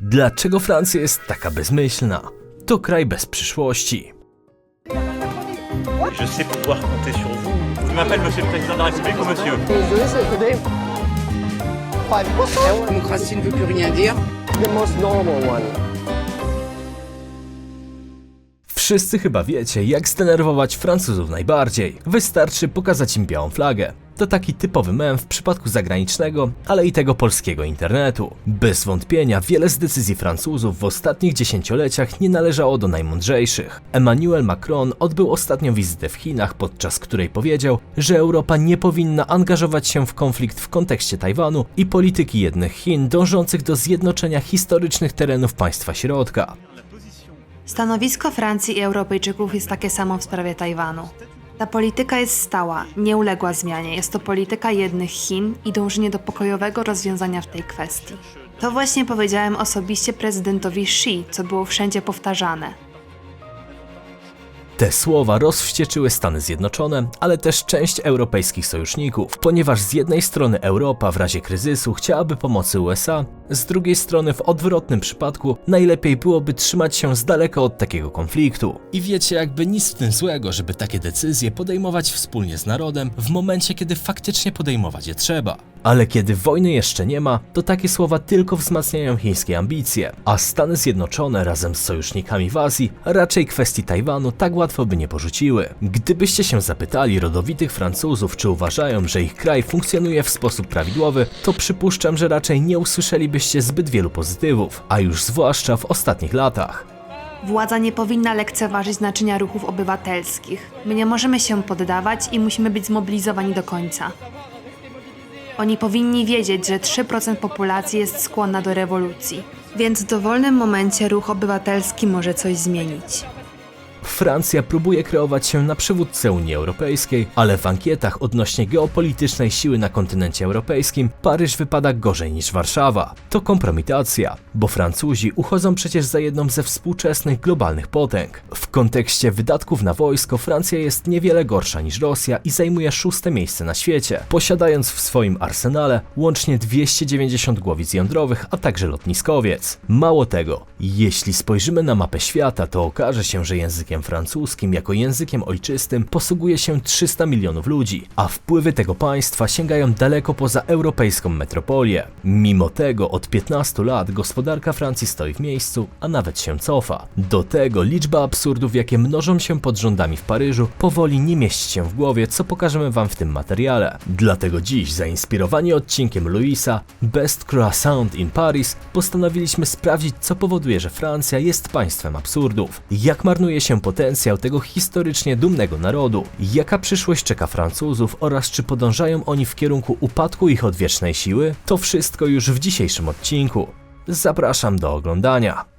Dlaczego Francja jest taka bezmyślna? To kraj bez przyszłości. Je sais pouvoir compter sur vous. Je m'appelle Monsieur le Président de la République ou Monsieur. La démocratie ne veut plus rien dire. The most normal one. Wszyscy chyba wiecie, jak zdenerwować Francuzów najbardziej. Wystarczy pokazać im białą flagę. To taki typowy mem w przypadku zagranicznego, ale i tego polskiego internetu. Bez wątpienia wiele z decyzji Francuzów w ostatnich dziesięcioleciach nie należało do najmądrzejszych. Emmanuel Macron odbył ostatnią wizytę w Chinach, podczas której powiedział, że Europa nie powinna angażować się w konflikt w kontekście Tajwanu i polityki jednych Chin dążących do zjednoczenia historycznych terenów państwa środka. Stanowisko Francji i Europejczyków jest takie samo w sprawie Tajwanu. Ta polityka jest stała, nie uległa zmianie. Jest to polityka jednych Chin i dążenie do pokojowego rozwiązania w tej kwestii. To właśnie powiedziałem osobiście prezydentowi Xi, co było wszędzie powtarzane. Te słowa rozwścieczyły Stany Zjednoczone, ale też część europejskich sojuszników, ponieważ z jednej strony Europa w razie kryzysu chciałaby pomocy USA, z drugiej strony w odwrotnym przypadku najlepiej byłoby trzymać się z daleka od takiego konfliktu. I wiecie, jakby nic w tym złego, żeby takie decyzje podejmować wspólnie z narodem w momencie, kiedy faktycznie podejmować je trzeba. Ale kiedy wojny jeszcze nie ma, to takie słowa tylko wzmacniają chińskie ambicje, a Stany Zjednoczone razem z sojusznikami w Azji raczej kwestii Tajwanu tak łatwo by nie porzuciły. Gdybyście się zapytali rodowitych Francuzów, czy uważają, że ich kraj funkcjonuje w sposób prawidłowy, to przypuszczam, że raczej nie usłyszelibyście zbyt wielu pozytywów, a już zwłaszcza w ostatnich latach. Władza nie powinna lekceważyć znaczenia ruchów obywatelskich. My nie możemy się poddawać i musimy być zmobilizowani do końca. Oni powinni wiedzieć, że 3% populacji jest skłonna do rewolucji, więc w dowolnym momencie ruch obywatelski może coś zmienić. Francja próbuje kreować się na przywódcę Unii Europejskiej, ale w ankietach odnośnie geopolitycznej siły na kontynencie europejskim Paryż wypada gorzej niż Warszawa. To kompromitacja, bo Francuzi uchodzą przecież za jedną ze współczesnych globalnych potęg. W kontekście wydatków na wojsko Francja jest niewiele gorsza niż Rosja i zajmuje 6. miejsce na świecie, posiadając w swoim arsenale łącznie 290 głowic jądrowych, a także lotniskowiec. Mało tego, jeśli spojrzymy na mapę świata, to okaże się, że językiem francuskim jako językiem ojczystym posługuje się 300 milionów ludzi, a wpływy tego państwa sięgają daleko poza europejską metropolię. Mimo tego od 15 lat gospodarka Francji stoi w miejscu, a nawet się cofa. Do tego liczba absurdów, jakie mnożą się pod rządami w Paryżu, powoli nie mieści się w głowie, co pokażemy wam w tym materiale. Dlatego dziś, zainspirowani odcinkiem Louisa Best Croissant in Paris, postanowiliśmy sprawdzić, co powoduje, że Francja jest państwem absurdów. Jak marnuje się potencjał tego historycznie dumnego narodu, jaka przyszłość czeka Francuzów oraz czy podążają oni w kierunku upadku ich odwiecznej siły? To wszystko już w dzisiejszym odcinku. Zapraszam do oglądania.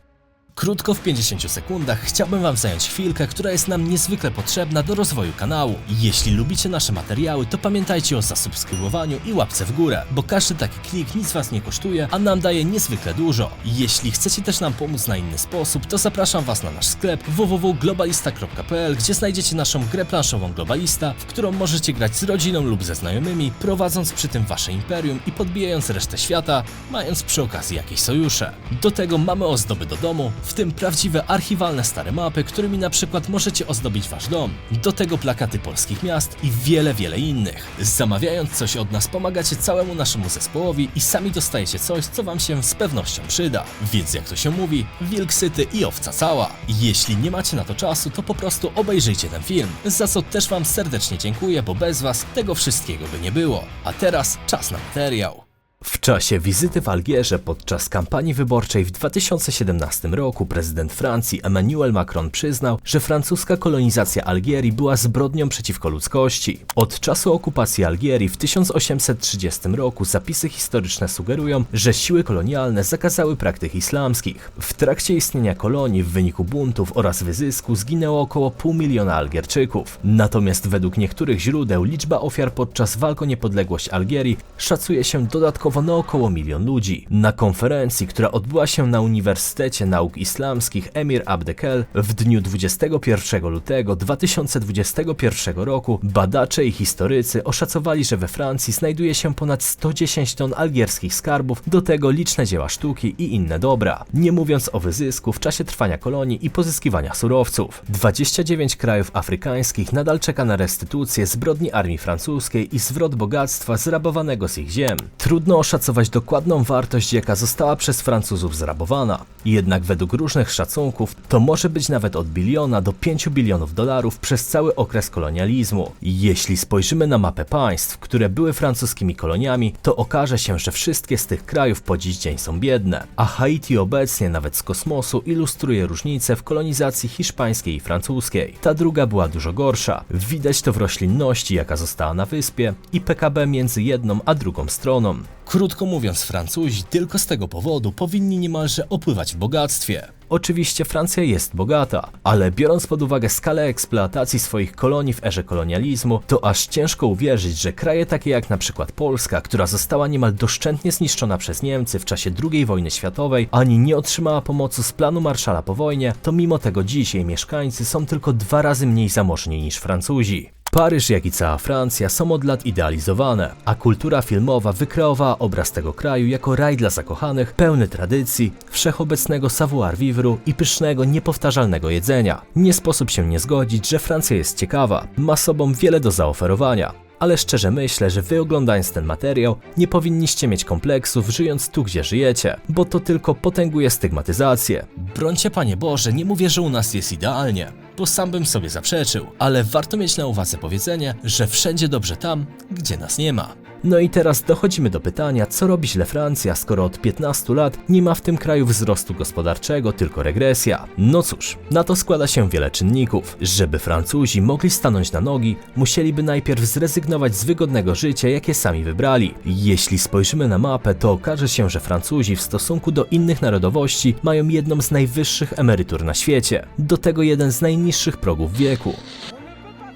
Krótko w 50 sekundach chciałbym wam zająć chwilkę, która jest nam niezwykle potrzebna do rozwoju kanału. Jeśli lubicie nasze materiały, to pamiętajcie o zasubskrybowaniu i łapce w górę, bo każdy taki klik nic was nie kosztuje, a nam daje niezwykle dużo. Jeśli chcecie też nam pomóc na inny sposób, to zapraszam was na nasz sklep www.globalista.pl, gdzie znajdziecie naszą grę planszową Globalista, w którą możecie grać z rodziną lub ze znajomymi, prowadząc przy tym wasze imperium i podbijając resztę świata, mając przy okazji jakieś sojusze. Do tego mamy ozdoby do domu, w tym prawdziwe archiwalne stare mapy, którymi na przykład możecie ozdobić wasz dom. Do tego plakaty polskich miast i wiele innych. Zamawiając coś od nas pomagacie całemu naszemu zespołowi i sami dostajecie coś, co wam się z pewnością przyda. Więc jak to się mówi, wilk syty i owca cała. Jeśli nie macie na to czasu, to po prostu obejrzyjcie ten film, za co też wam serdecznie dziękuję, bo bez was tego wszystkiego by nie było. A teraz czas na materiał. W czasie wizyty w Algierze podczas kampanii wyborczej w 2017 roku prezydent Francji Emmanuel Macron przyznał, że francuska kolonizacja Algierii była zbrodnią przeciwko ludzkości. Od czasu okupacji Algierii w 1830 roku zapisy historyczne sugerują, że siły kolonialne zakazały praktyk islamskich. W trakcie istnienia kolonii w wyniku buntów oraz wyzysku zginęło około 500 000 Algierczyków. Natomiast według niektórych źródeł liczba ofiar podczas walk o niepodległość Algierii szacuje się dodatkowo docelowo na około 1 000 000 ludzi. Na konferencji, która odbyła się na Uniwersytecie Nauk Islamskich Emir Abdekel w dniu 21 lutego 2021 roku, badacze i historycy oszacowali, że we Francji znajduje się ponad 110 ton algierskich skarbów, do tego liczne dzieła sztuki i inne dobra. Nie mówiąc o wyzysku w czasie trwania kolonii i pozyskiwania surowców. 29 krajów afrykańskich nadal czeka na restytucję zbrodni armii francuskiej i zwrot bogactwa zrabowanego z ich ziem. Trudno oszacować dokładną wartość, jaka została przez Francuzów zrabowana. Jednak według różnych szacunków to może być nawet od 1 biliona do 5 bilionów dolarów przez cały okres kolonializmu. Jeśli spojrzymy na mapę państw, które były francuskimi koloniami, to okaże się, że wszystkie z tych krajów po dziś dzień są biedne, a Haiti obecnie nawet z kosmosu ilustruje różnice w kolonizacji hiszpańskiej i francuskiej. Ta druga była dużo gorsza. Widać to w roślinności, jaka została na wyspie, i PKB między jedną a drugą stroną. Krótko mówiąc, Francuzi tylko z tego powodu powinni niemalże opływać w bogactwie. Oczywiście Francja jest bogata, ale biorąc pod uwagę skalę eksploatacji swoich kolonii w erze kolonializmu, to aż ciężko uwierzyć, że kraje takie jak na przykład Polska, która została niemal doszczętnie zniszczona przez Niemcy w czasie II wojny światowej, ani nie otrzymała pomocy z planu Marshalla po wojnie, to mimo tego dziś jej mieszkańcy są tylko 2 razy mniej zamożni niż Francuzi. Paryż, jak i cała Francja są od lat idealizowane, a kultura filmowa wykreowała obraz tego kraju jako raj dla zakochanych, pełny tradycji, wszechobecnego savoir-vivre i pysznego, niepowtarzalnego jedzenia. Nie sposób się nie zgodzić, że Francja jest ciekawa, ma sobą wiele do zaoferowania. Ale szczerze myślę, że wy oglądając ten materiał nie powinniście mieć kompleksów żyjąc tu, gdzie żyjecie, bo to tylko potęguje stygmatyzację. Brońcie Panie Boże, nie mówię, że u nas jest idealnie, bo sam bym sobie zaprzeczył, ale warto mieć na uwadze powiedzenie, że wszędzie dobrze tam, gdzie nas nie ma. No i teraz dochodzimy do pytania, co robi źle Francja, skoro od 15 lat nie ma w tym kraju wzrostu gospodarczego, tylko regresja. No cóż, na to składa się wiele czynników. Żeby Francuzi mogli stanąć na nogi, musieliby najpierw zrezygnować z wygodnego życia, jakie sami wybrali. Jeśli spojrzymy na mapę, to okaże się, że Francuzi w stosunku do innych narodowości mają jedną z najwyższych emerytur na świecie. Do tego jeden z najniższych progów wieku.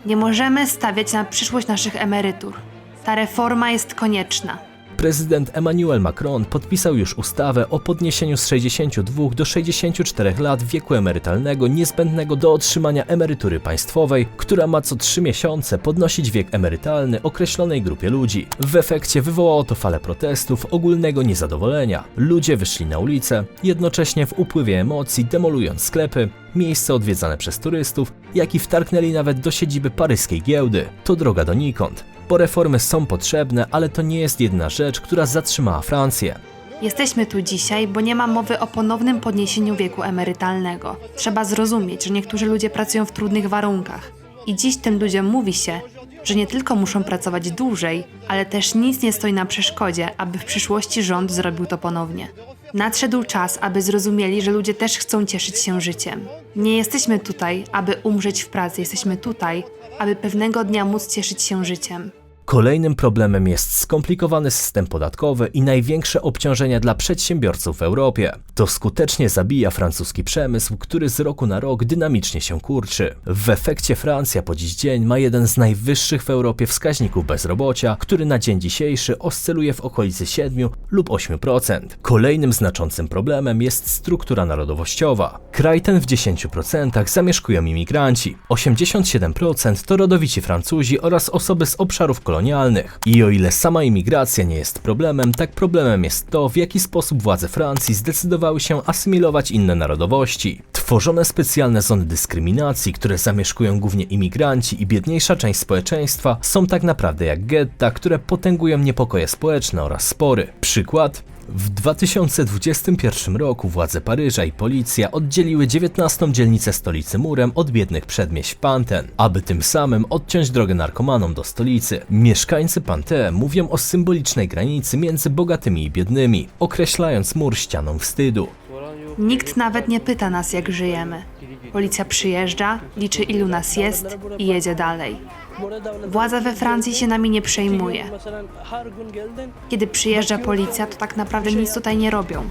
Nie możemy stawiać na przyszłość naszych emerytur. Ta reforma jest konieczna. Prezydent Emmanuel Macron podpisał już ustawę o podniesieniu z 62 do 64 lat wieku emerytalnego niezbędnego do otrzymania emerytury państwowej, która ma co 3 miesiące podnosić wiek emerytalny określonej grupie ludzi. W efekcie wywołało to falę protestów, ogólnego niezadowolenia. Ludzie wyszli na ulicę, jednocześnie w upływie emocji demolując sklepy, miejsca odwiedzane przez turystów, jak i wtargnęli nawet do siedziby paryskiej giełdy. To droga donikąd. Bo reformy są potrzebne, ale to nie jest jedyna rzecz, która zatrzymała Francję. Jesteśmy tu dzisiaj, bo nie ma mowy o ponownym podniesieniu wieku emerytalnego. Trzeba zrozumieć, że niektórzy ludzie pracują w trudnych warunkach. I dziś tym ludziom mówi się, że nie tylko muszą pracować dłużej, ale też nic nie stoi na przeszkodzie, aby w przyszłości rząd zrobił to ponownie. Nadszedł czas, aby zrozumieli, że ludzie też chcą cieszyć się życiem. Nie jesteśmy tutaj, aby umrzeć w pracy, jesteśmy tutaj, aby pewnego dnia móc cieszyć się życiem. Kolejnym problemem jest skomplikowany system podatkowy i największe obciążenia dla przedsiębiorców w Europie. To skutecznie zabija francuski przemysł, który z roku na rok dynamicznie się kurczy. W efekcie Francja po dziś dzień ma jeden z najwyższych w Europie wskaźników bezrobocia, który na dzień dzisiejszy oscyluje w okolicy 7 lub 8%. Kolejnym znaczącym problemem jest struktura narodowościowa. Kraj ten w 10% zamieszkują imigranci. 87% to rodowici Francuzi oraz osoby z obszarów kolonialnych. I o ile sama imigracja nie jest problemem, tak problemem jest to, w jaki sposób władze Francji zdecydowały się asymilować inne narodowości. Tworzone specjalne zony dyskryminacji, które zamieszkują głównie imigranci i biedniejsza część społeczeństwa, są tak naprawdę jak getta, które potęgują niepokoje społeczne oraz spory. Przykład? W 2021 roku władze Paryża i policja oddzieliły 19 dzielnicę stolicy murem od biednych przedmieść Pantin, aby tym samym odciąć drogę narkomanom do stolicy. Mieszkańcy Pantin mówią o symbolicznej granicy między bogatymi i biednymi, określając mur ścianą wstydu. Nikt nawet nie pyta nas, jak żyjemy. Policja przyjeżdża, liczy ilu nas jest i jedzie dalej. Władza we Francji się nami nie przejmuje. Kiedy przyjeżdża policja, to tak naprawdę nic tutaj nie robią.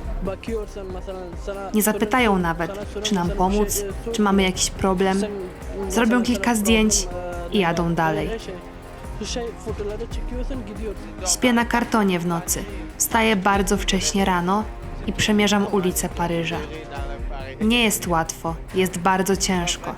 Nie zapytają nawet, czy nam pomóc, czy mamy jakiś problem. Zrobią kilka zdjęć i jadą dalej. Śpię na kartonie w nocy. Wstaję bardzo wcześnie rano i przemierzam ulice Paryża. Nie jest łatwo, jest bardzo ciężko.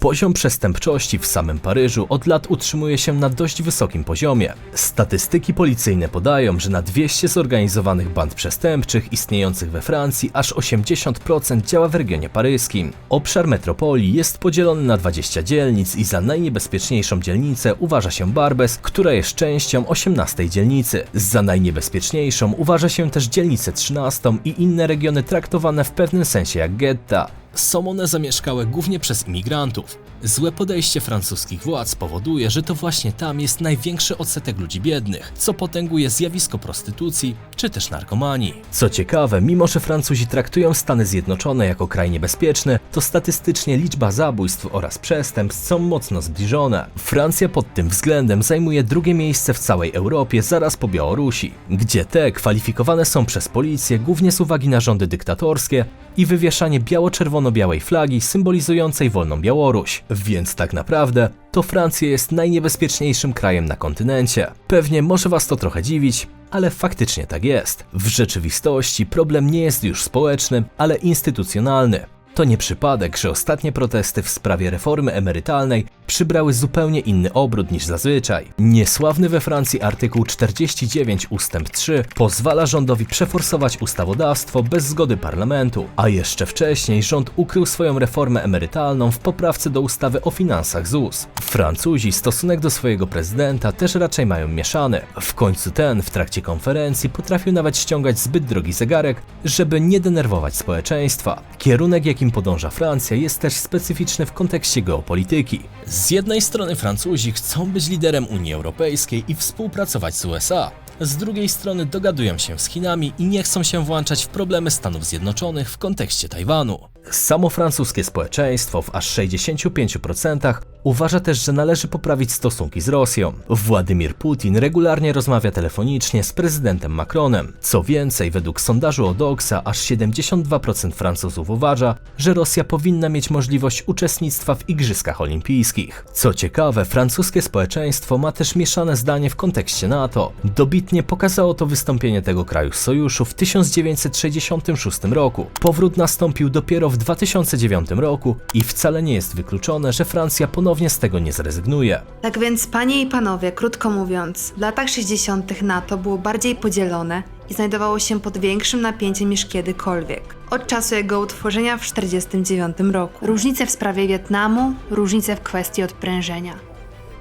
Poziom przestępczości w samym Paryżu od lat utrzymuje się na dość wysokim poziomie. Statystyki policyjne podają, że na 200 zorganizowanych band przestępczych istniejących we Francji aż 80% działa w regionie paryskim. Obszar metropolii jest podzielony na 20 dzielnic i za najniebezpieczniejszą dzielnicę uważa się Barbès, która jest częścią 18 dzielnicy. Za najniebezpieczniejszą uważa się też dzielnicę 13 i inne regiony traktowane w pewnym sensie jak getta. Są one zamieszkałe głównie przez imigrantów. Złe podejście francuskich władz powoduje, że to właśnie tam jest największy odsetek ludzi biednych, co potęguje zjawisko prostytucji czy też narkomanii. Co ciekawe, mimo że Francuzi traktują Stany Zjednoczone jako kraj niebezpieczny, to statystycznie liczba zabójstw oraz przestępstw są mocno zbliżone. Francja pod tym względem zajmuje drugie miejsce w całej Europie zaraz po Białorusi, gdzie te kwalifikowane są przez policję głównie z uwagi na rządy dyktatorskie i wywieszanie biało-czerwono-białej flagi symbolizującej wolną Białoruś. Więc tak naprawdę to Francja jest najniebezpieczniejszym krajem na kontynencie. Pewnie może was to trochę dziwić, ale faktycznie tak jest. W rzeczywistości problem nie jest już społeczny, ale instytucjonalny. To nie przypadek, że ostatnie protesty w sprawie reformy emerytalnej przybrały zupełnie inny obrót niż zazwyczaj. Niesławny we Francji artykuł 49 ustęp 3 pozwala rządowi przeforsować ustawodawstwo bez zgody parlamentu, a jeszcze wcześniej rząd ukrył swoją reformę emerytalną w poprawce do ustawy o finansach ZUS. Francuzi stosunek do swojego prezydenta też raczej mają mieszany. W końcu ten w trakcie konferencji potrafił nawet ściągać zbyt drogi zegarek, żeby nie denerwować społeczeństwa. Kierunek, jakim podąża Francja, jest też specyficzny w kontekście geopolityki. Z jednej strony Francuzi chcą być liderem Unii Europejskiej i współpracować z USA. Z drugiej strony dogadują się z Chinami i nie chcą się włączać w problemy Stanów Zjednoczonych w kontekście Tajwanu. Samo francuskie społeczeństwo w aż 65% uważa też, że należy poprawić stosunki z Rosją. Władimir Putin regularnie rozmawia telefonicznie z prezydentem Macronem. Co więcej, według sondażu Odoxa aż 72% Francuzów uważa, że Rosja powinna mieć możliwość uczestnictwa w Igrzyskach Olimpijskich. Co ciekawe, francuskie społeczeństwo ma też mieszane zdanie w kontekście NATO. Dobitnie pokazało to wystąpienie tego kraju z sojuszu w 1966 roku. Powrót nastąpił dopiero w 2009 roku i wcale nie jest wykluczone, że Francja ponownie z tego nie zrezygnuje. Tak więc, panie i panowie, krótko mówiąc, w latach 60. NATO było bardziej podzielone i znajdowało się pod większym napięciem niż kiedykolwiek. Od czasu jego utworzenia w 1949 roku. Różnice w sprawie Wietnamu, różnice w kwestii odprężenia.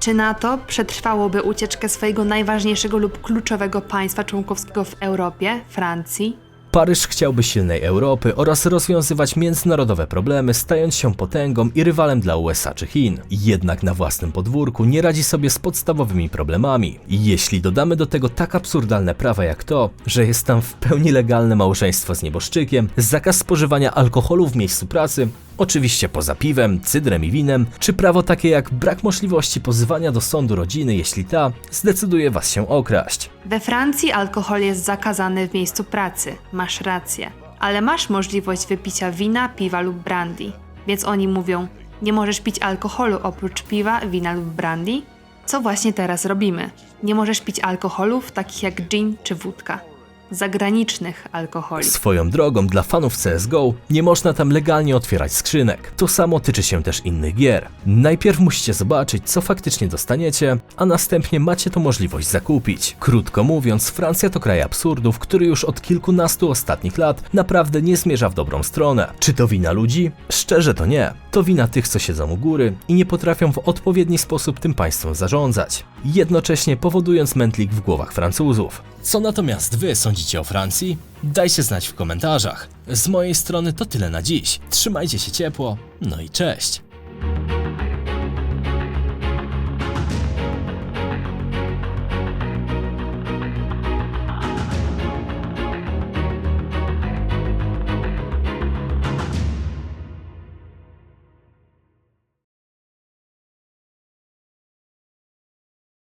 Czy NATO przetrwałoby ucieczkę swojego najważniejszego lub kluczowego państwa członkowskiego w Europie, Francji? Paryż chciałby silnej Europy oraz rozwiązywać międzynarodowe problemy, stając się potęgą i rywalem dla USA czy Chin. Jednak na własnym podwórku nie radzi sobie z podstawowymi problemami. Jeśli dodamy do tego tak absurdalne prawa jak to, że jest tam w pełni legalne małżeństwo z nieboszczykiem, zakaz spożywania alkoholu w miejscu pracy, oczywiście poza piwem, cydrem i winem, czy prawo takie jak brak możliwości pozywania do sądu rodziny, jeśli ta zdecyduje was się okraść. We Francji alkohol jest zakazany w miejscu pracy, masz rację, ale masz możliwość wypicia wina, piwa lub brandy. Więc oni mówią, nie możesz pić alkoholu oprócz piwa, wina lub brandy? Co właśnie teraz robimy? Nie możesz pić alkoholów takich jak gin czy wódka. Zagranicznych alkoholi. Swoją drogą, dla fanów CSGO nie można tam legalnie otwierać skrzynek. To samo tyczy się też innych gier. Najpierw musicie zobaczyć, co faktycznie dostaniecie, a następnie macie to możliwość zakupić. Krótko mówiąc, Francja to kraj absurdów, który już od kilkunastu ostatnich lat naprawdę nie zmierza w dobrą stronę. Czy to wina ludzi? Szczerze to nie. To wina tych, co siedzą u góry i nie potrafią w odpowiedni sposób tym państwem zarządzać, jednocześnie powodując mętlik w głowach Francuzów. Co natomiast wy sądzicie o Francji? Dajcie znać w komentarzach. Z mojej strony to tyle na dziś. Trzymajcie się ciepło, no i cześć!